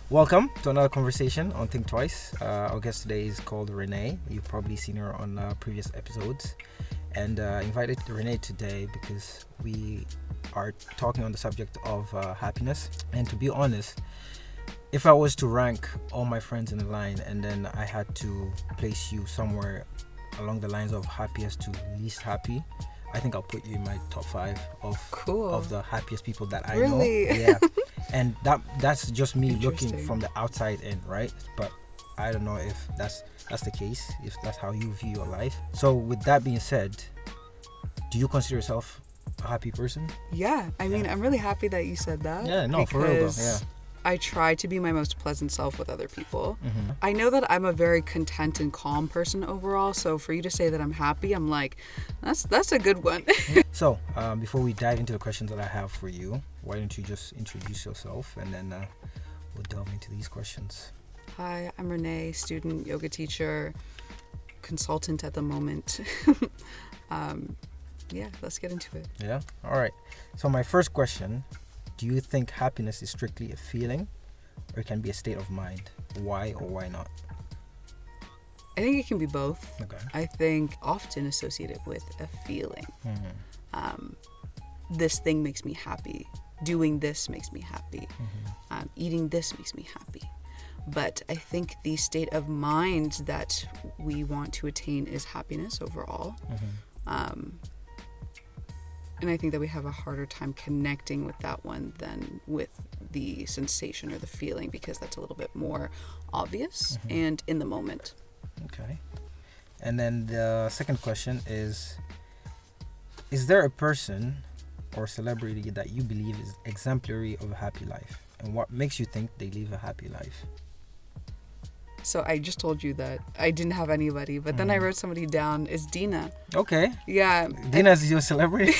Welcome to another conversation on Think Twice. Our guest today is called Renee. You've probably seen her on previous episodes. And invited Renee today because we are talking on the subject of happiness. And to be honest, if I was to rank all my friends in a line and then I had to place you somewhere along the lines of happiest to least happy, I think I'll put you in my top 5 of the happiest people that I know. Yeah. And that's just me looking from the outside in, right? But I don't know if that's the case, if that's how you view your life. So with that being said, do you consider yourself a happy person? Yeah. I mean, I'm really happy that you said that. Yeah, no, for real though. Yeah. I try to be my most pleasant self with other people. Mm-hmm. I know that I'm a very content and calm person overall, so for you to say that I'm happy, I'm like, that's a good one. So, before we dive into the questions that I have for you, why don't you just introduce yourself and then we'll delve into these questions. Hi, I'm Renee, student, yoga teacher, consultant at the moment. Yeah, let's get into it. Yeah? All right. So my first question, do you think happiness is strictly a feeling or it can be a state of mind? Why or why not? I think it can be both. Okay. I think often associated with a feeling. Mm-hmm. This thing makes me happy. Doing this makes me happy. Mm-hmm. Eating this makes me happy. But I think the state of mind that we want to attain is happiness overall. Mm-hmm. And I think that we have a harder time connecting with that one than with the sensation or the feeling, because that's a little bit more obvious and in the moment. Okay. And then the second question is there a person or celebrity that you believe is exemplary of a happy life? And what makes you think they live a happy life? So I just told you that I didn't have anybody, but then I wrote somebody down. Is Dina. Okay. Yeah. Dina's your celebrity?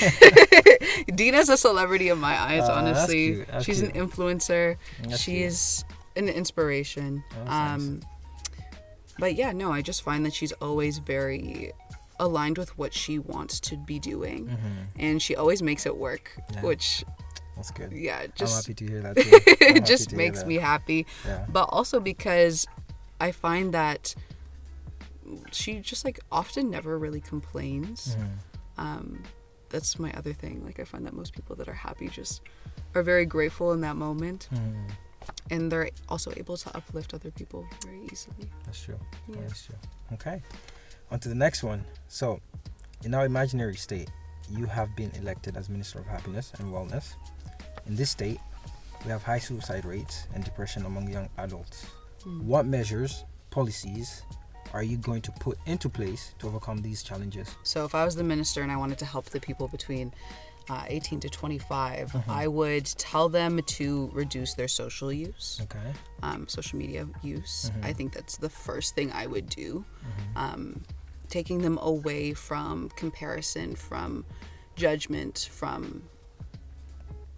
Dina's a celebrity in my eyes, honestly. That's She's cute. an influencer. That's She's an inspiration. Nice. But yeah, no, I just find that she's always very aligned with what she wants to be doing. Mm-hmm. And she always makes it work, Yeah. which, That's good. yeah, I'm just happy to hear that too. it just makes me happy. Yeah. But also because I find that she just like often never really complains. Mm-hmm. That's my other thing. Like I find that most people that are happy just are very grateful in that moment. Mm-hmm. And they're also able to uplift other people very easily. That's true. Yeah. That's true. Okay. On to the next one. So, in our imaginary state, you have been elected as Minister of Happiness and Wellness. In this state, we have high suicide rates and depression among young adults. What measures, policies are you going to put into place to overcome these challenges? So if I was the minister and I wanted to help the people between 18 to 25, I would tell them to reduce their social use, social media use. I think that's the first thing I would do. Taking them away from comparison, from judgment, from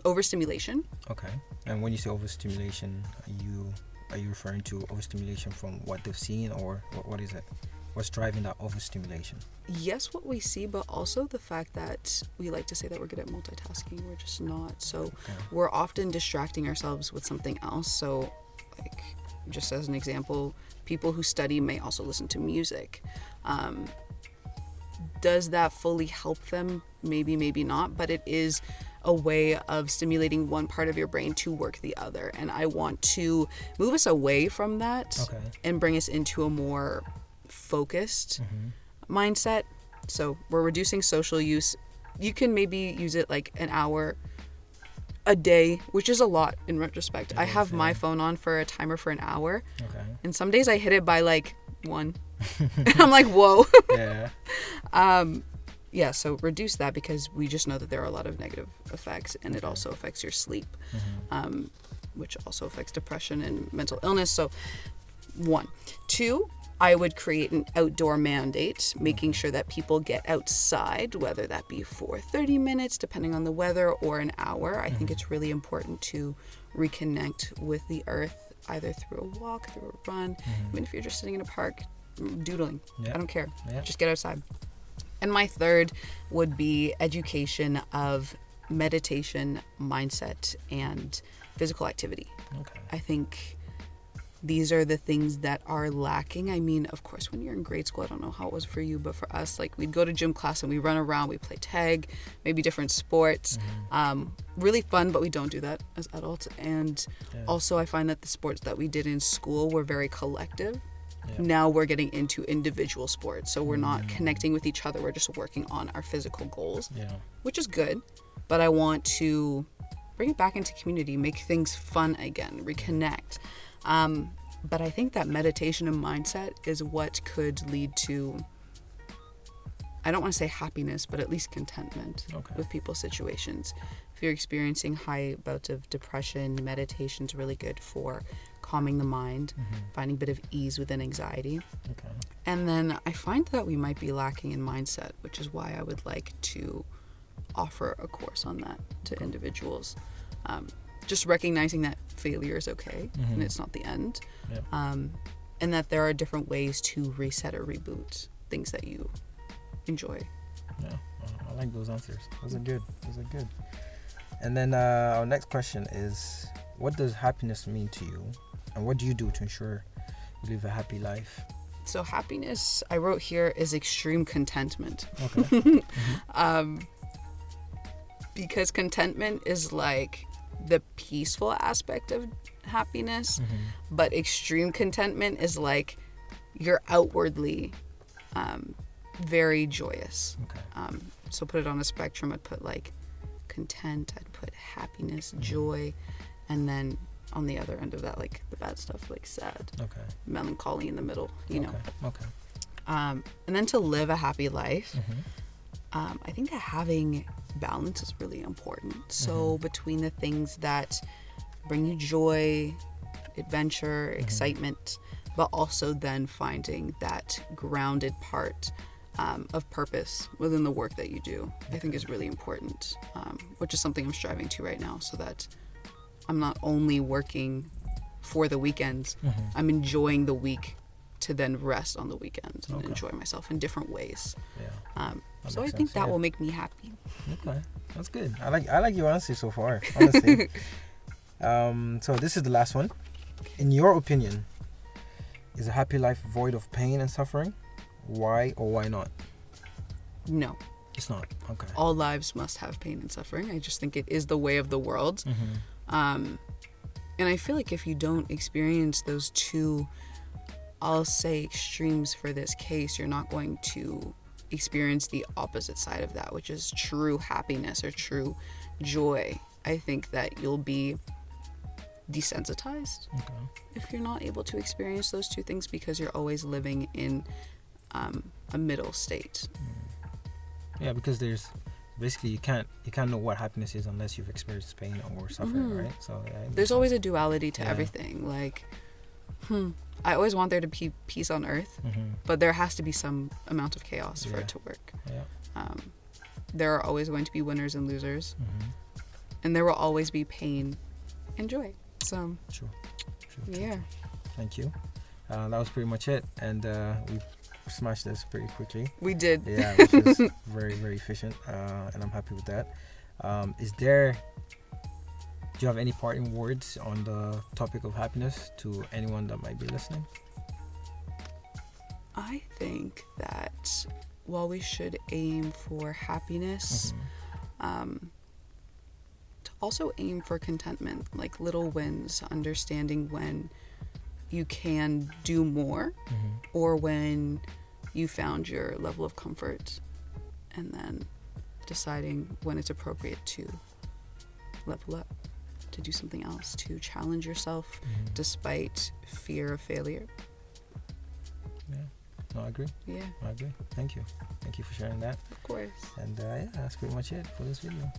overstimulation. Okay. And when you say overstimulation, are you referring to overstimulation from what they've seen, or what is it? What's driving that overstimulation? Yes, what we see, but also the fact that we like to say that we're good at multitasking. We're just not. So we're often distracting ourselves with something else. So like, just as an example, people who study may also listen to music. Does that fully help them? Maybe, maybe not, but it is a way of stimulating one part of your brain to work the other. And I want to move us away from that and bring us into a more focused mindset. So we're reducing social use. You can maybe use it like an hour a day, which is a lot in retrospect. I have my phone on for a timer for an hour. And some days I hit it by like 1. I'm like, whoa. Yeah, so reduce that, because we just know that there are a lot of negative effects, and it also affects your sleep, which also affects depression and mental illness. So 1. 2, I would create an outdoor mandate, making sure that people get outside, whether that be for 30 minutes, depending on the weather, or an hour. I think it's really important to reconnect with the earth, either through a walk, through a run, even if you're just sitting in a park, doodling. I don't care. Just get outside. And my third would be education of meditation, mindset, and physical activity. I think these are the things that are lacking. I mean, of course, when you're in grade school, I don't know how it was for you, but for us, like, we'd go to gym class and we run around, we play tag, maybe different sports. Really fun, but we don't do that as adults. And also, I find that the sports that we did in school were very collective. Now we're getting into individual sports, so we're not connecting with each other. We're just working on our physical goals, which is good. But I want to bring it back into community, make things fun again, reconnect. But I think that meditation and mindset is what could lead to, I don't want to say happiness, but at least contentment with people's situations. If you're experiencing high bouts of depression, meditation's really good for calming the mind, finding a bit of ease within anxiety. And then I find that we might be lacking in mindset, which is why I would like to offer a course on that to individuals. Just recognizing that failure is okay and it's not the end. And that there are different ways to reset or reboot things that you enjoy. I like those answers. Those are good. And then our next question is, what does happiness mean to you, and what do you do to ensure you live a happy life? So happiness, I wrote here, is extreme contentment. Because contentment is like the peaceful aspect of happiness, but extreme contentment is like you're outwardly very joyous. So put it on a spectrum. I'd put like content, I'd put happiness, joy, and then on the other end of that, like the bad stuff, like sad, melancholy in the middle, you know. And then to live a happy life, I think that having balance is really important. So between the things that bring you joy, adventure, excitement, but also then finding that grounded part of purpose within the work that you do, I think is really important, which is something I'm striving to right now, so that I'm not only working for the weekends, I'm enjoying the week to then rest on the weekend and enjoy myself in different ways. So I think that will make me happy. That's good. I like your answer so far, honestly. So this is the last one. In your opinion, is a happy life void of pain and suffering? Why or why not? No. It's not. All lives must have pain and suffering. I just think it is the way of the world. And I feel like if you don't experience those two, I'll say, extremes for this case, you're not going to experience the opposite side of that, which is true happiness or true joy. I think that you'll be desensitized if you're not able to experience those two things, because you're always living in a middle state. Because there's basically you can't know what happiness is unless you've experienced pain or suffering, right? So there's always a duality to everything. Like I always want there to be peace on earth, but there has to be some amount of chaos for it to work. There are always going to be winners and losers, and there will always be pain and joy. So true. Thank you. That was pretty much it, and we smashed this pretty quickly. We did. Which is very, very efficient, and I'm happy with that. Do you have any parting words on the topic of happiness to anyone that might be listening? I think that while we should aim for happiness, to also aim for contentment, like little wins, understanding when you can do more or when you found your level of comfort, and then deciding when it's appropriate to level up, to do something else, to challenge yourself despite fear of failure. I agree. I agree. Thank you for sharing that. Of course. And that's pretty much it for this video.